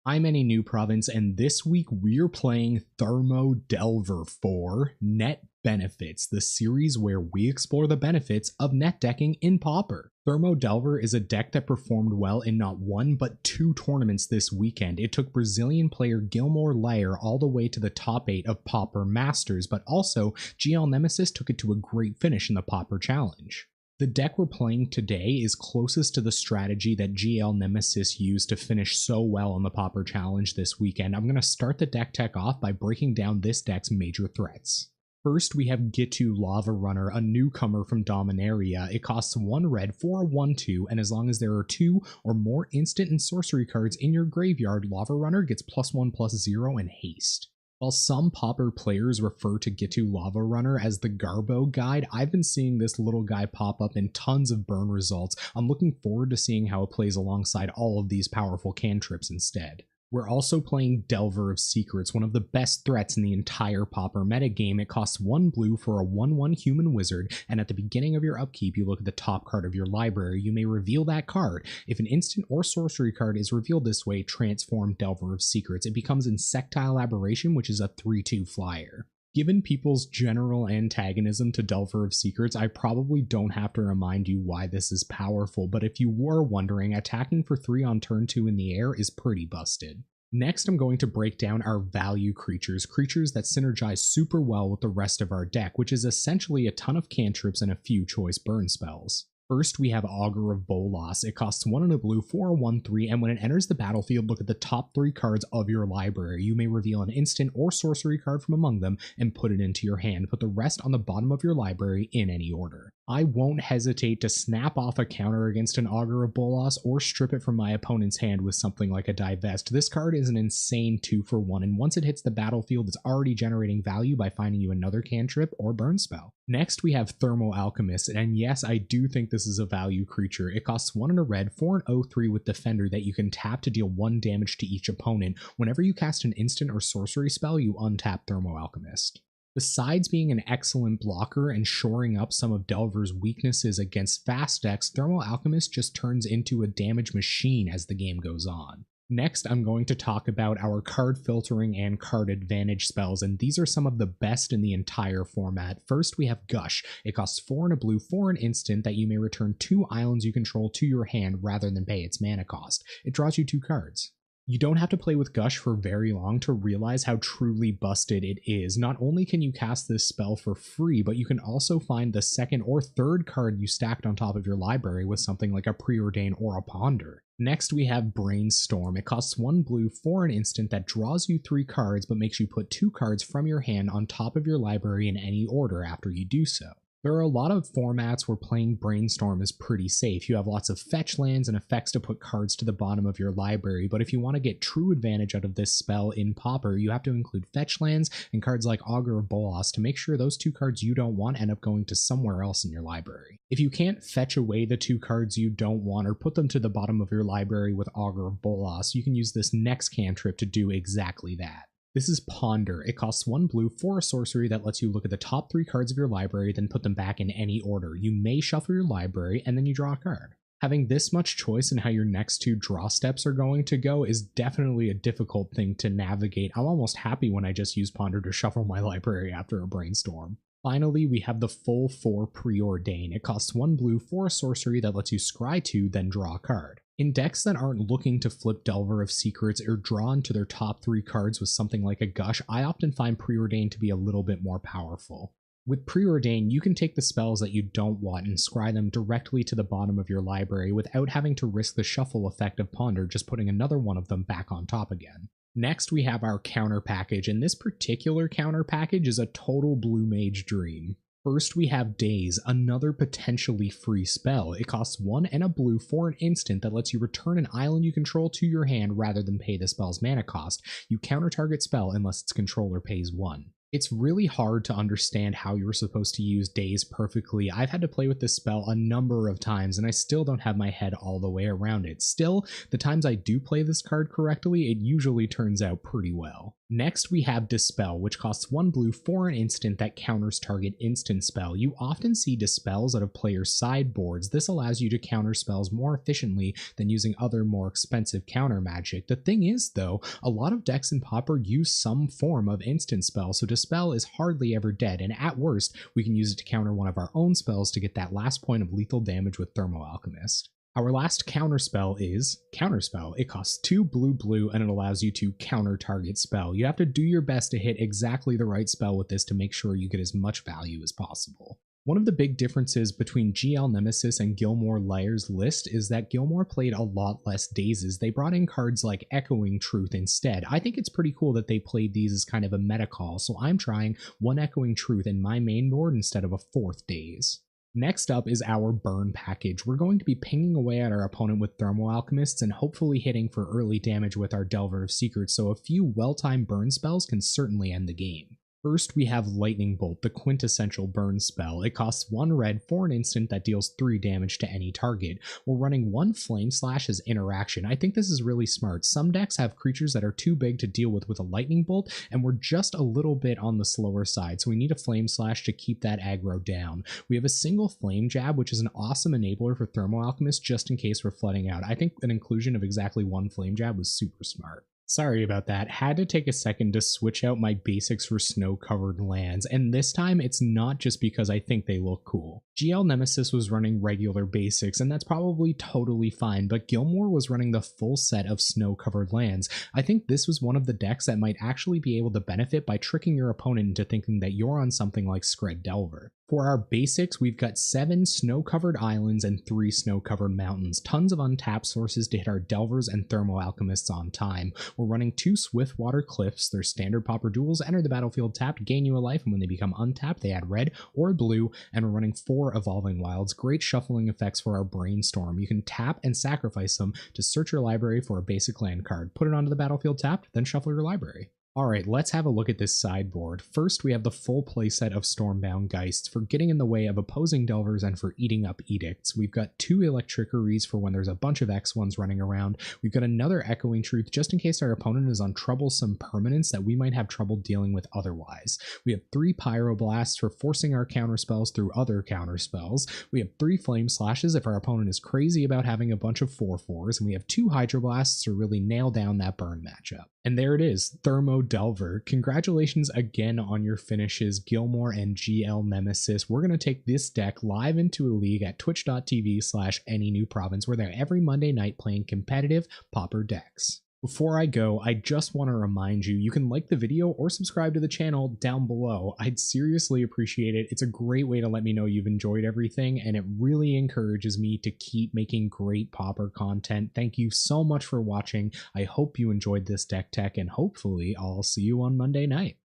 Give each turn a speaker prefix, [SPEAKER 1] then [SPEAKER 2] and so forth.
[SPEAKER 1] I'm Any New Province, and this week we're playing Thermo Delver 4 Net Benefits, the series where we explore the benefits of net decking in Pauper. Thermo Delver is a deck that performed well in not one but two tournaments this weekend. It took Brazilian player Gilmore Layer all the way to the top 8 of Pauper Masters, but also GL Nemesis took it to a great finish in the Pauper Challenge. The deck we're playing today is closest to the strategy that GL Nemesis used to finish so well on the Pauper Challenge this weekend. I'm going to start the deck tech off by breaking down this deck's major threats. First, we have Gitu Lava Runner, a newcomer from Dominaria. It costs 1 red for a 1/2, and as long as there are 2 or more instant and sorcery cards in your graveyard, Lava Runner gets +1/+0 and haste. While some Pauper players refer to Gitu Lava Runner as the Garbo guide, I've been seeing this little guy pop up in tons of burn results. I'm looking forward to seeing how it plays alongside all of these powerful cantrips instead. We're also playing Delver of Secrets, one of the best threats in the entire Pauper metagame. It costs 1 blue for a 1/1 human wizard, and at the beginning of your upkeep, you look at the top card of your library. You may reveal that card. If an instant or sorcery card is revealed this way, transform Delver of Secrets. It becomes Insectile Aberration, which is a 3/2 flyer. Given people's general antagonism to Delver of Secrets, I probably don't have to remind you why this is powerful, but if you were wondering, attacking for 3 on turn 2 in the air is pretty busted. Next, I'm going to break down our value creatures that synergize super well with the rest of our deck, which is essentially a ton of cantrips and a few choice burn spells. First, we have Augur of Bolas. It costs 1 and a blue for a 1/3, and when it enters the battlefield, look at the top 3 cards of your library. You may reveal an instant or sorcery card from among them and put it into your hand. Put the rest on the bottom of your library in any order. I won't hesitate to snap off a counter against an Augur of Bolas or strip it from my opponent's hand with something like a Divest. This card is an insane 2-for-1, and once it hits the battlefield, it's already generating value by finding you another cantrip or burn spell. Next, we have Thermo Alchemist, and yes, I do think this is a value creature. It costs 1 and a red for an 0/3 with Defender that you can tap to deal 1 damage to each opponent. Whenever you cast an instant or sorcery spell, you untap Thermo Alchemist. Besides being an excellent blocker and shoring up some of Delver's weaknesses against fast decks, Thermo Alchemist just turns into a damage machine as the game goes on. Next, I'm going to talk about our card filtering and card advantage spells, and these are some of the best in the entire format. First, we have Gush. It costs 4 and a blue for an instant that you may return 2 islands you control to your hand rather than pay its mana cost. It draws you 2 cards. You don't have to play with Gush for very long to realize how truly busted it is. Not only can you cast this spell for free, but you can also find the second or third card you stacked on top of your library with something like a Preordain or a Ponder. Next, we have Brainstorm. It costs 1 blue for an instant that draws you 3 cards but makes you put 2 cards from your hand on top of your library in any order after you do so. There are a lot of formats where playing Brainstorm is pretty safe. You have lots of fetch lands and effects to put cards to the bottom of your library, but if you want to get true advantage out of this spell in Pauper, you have to include fetch lands and cards like Augur of Bolas to make sure those 2 cards you don't want end up going to somewhere else in your library. If you can't fetch away the 2 cards you don't want or put them to the bottom of your library with Augur of Bolas, you can use this next cantrip to do exactly that. This is Ponder. It costs 1 blue for a sorcery that lets you look at the top 3 cards of your library, then put them back in any order. You may shuffle your library, and then you draw a card. Having this much choice in how your next 2 draw steps are going to go is definitely a difficult thing to navigate. I'm almost happy when I just use Ponder to shuffle my library after a Brainstorm. Finally, we have the full 4 Preordain. It costs 1 blue for a sorcery that lets you scry 2, then draw a card. In decks that aren't looking to flip Delver of Secrets or draw into their top 3 cards with something like a Gush, I often find Preordain to be a little bit more powerful. With Preordain, you can take the spells that you don't want and scry them directly to the bottom of your library without having to risk the shuffle effect of Ponder, just putting another one of them back on top again. Next, we have our counter package, and this particular counter package is a total Blue Mage dream. First, we have Daze, another potentially free spell. It costs 1 and a blue for an instant that lets you return an island you control to your hand rather than pay the spell's mana cost. You counter target spell unless its controller pays 1. It's really hard to understand how you're supposed to use Daze perfectly. I've had to play with this spell a number of times and I still don't have my head all the way around it. Still, the times I do play this card correctly, it usually turns out pretty well. Next, we have Dispel, which costs 1 blue for an instant that counters target instant spell. You often see Dispels out of players' sideboards. This allows you to counter spells more efficiently than using other more expensive counter magic. The thing is, though, a lot of decks in Pauper use some form of instant spell, so Dispel is hardly ever dead, and at worst, we can use it to counter one of our own spells to get that last point of lethal damage with Thermo Alchemist. Our last counterspell is Counterspell. It costs 2 blue and it allows you to counter target spell. You have to do your best to hit exactly the right spell with this to make sure you get as much value as possible. One of the big differences between GL Nemesis and Gilmore Layer's list is that Gilmore played a lot less dazes. They brought in cards like Echoing Truth instead. I think it's pretty cool that they played these as kind of a meta call, so I'm trying 1 Echoing Truth in my main board instead of a 4th daze. Next up is our burn package. We're going to be pinging away at our opponent with Thermo Alchemists and hopefully hitting for early damage with our Delver of Secrets, so a few well-timed burn spells can certainly end the game. First, we have Lightning Bolt, the quintessential burn spell. It costs 1 red for an instant that deals 3 damage to any target. We're running 1 Flame Slash as interaction. I think this is really smart. Some decks have creatures that are too big to deal with a Lightning Bolt, and we're just a little bit on the slower side, so we need a Flame Slash to keep that aggro down. We have a single Flame Jab, which is an awesome enabler for Thermo Alchemist just in case we're flooding out. I think an inclusion of exactly 1 Flame Jab was super smart. Sorry about that, had to take a second to switch out my basics for snow-covered lands, and this time it's not just because I think they look cool. GL Nemesis was running regular basics, and that's probably totally fine, but Gilmore was running the full set of snow-covered lands. I think this was one of the decks that might actually be able to benefit by tricking your opponent into thinking that you're on something like Skred Delver. For our basics, we've got 7 snow-covered islands and 3 snow-covered mountains, tons of untapped sources to hit our Delvers and Thermo Alchemists on time. We're running 2 Swiftwater Cliffs. They're standard Pauper duels, enter the battlefield tapped, gain you a life, and when they become untapped, they add red or blue, and we're running 4 Evolving Wilds. Great shuffling effects for our Brainstorm. You can tap and sacrifice them to search your library for a basic land card. Put it onto the battlefield tapped, then shuffle your library. Alright, let's have a look at this sideboard. First, we have the full playset of Stormbound Geists for getting in the way of opposing Delvers and for eating up Edicts. We've got 2 Electriceries for when there's a bunch of X1s running around. We've got another Echoing Truth just in case our opponent is on troublesome permanents that we might have trouble dealing with otherwise. We have 3 Pyroblasts for forcing our counterspells through other counterspells. We have 3 Flame Slashes if our opponent is crazy about having a bunch of 4/4s, and we have 2 Hydroblasts to really nail down that burn matchup. And there it is, Thermo Delver. Congratulations again on your finishes, Gilmore and GL Nemesis. We're going to take this deck live into a league at twitch.tv/AnyNewProvince. We're there every Monday night playing competitive Pauper decks. Before I go, I just want to remind you, you can like the video or subscribe to the channel down below. I'd seriously appreciate it. It's a great way to let me know you've enjoyed everything, and it really encourages me to keep making great Pauper content. Thank you so much for watching. I hope you enjoyed this deck tech, and hopefully I'll see you on Monday night.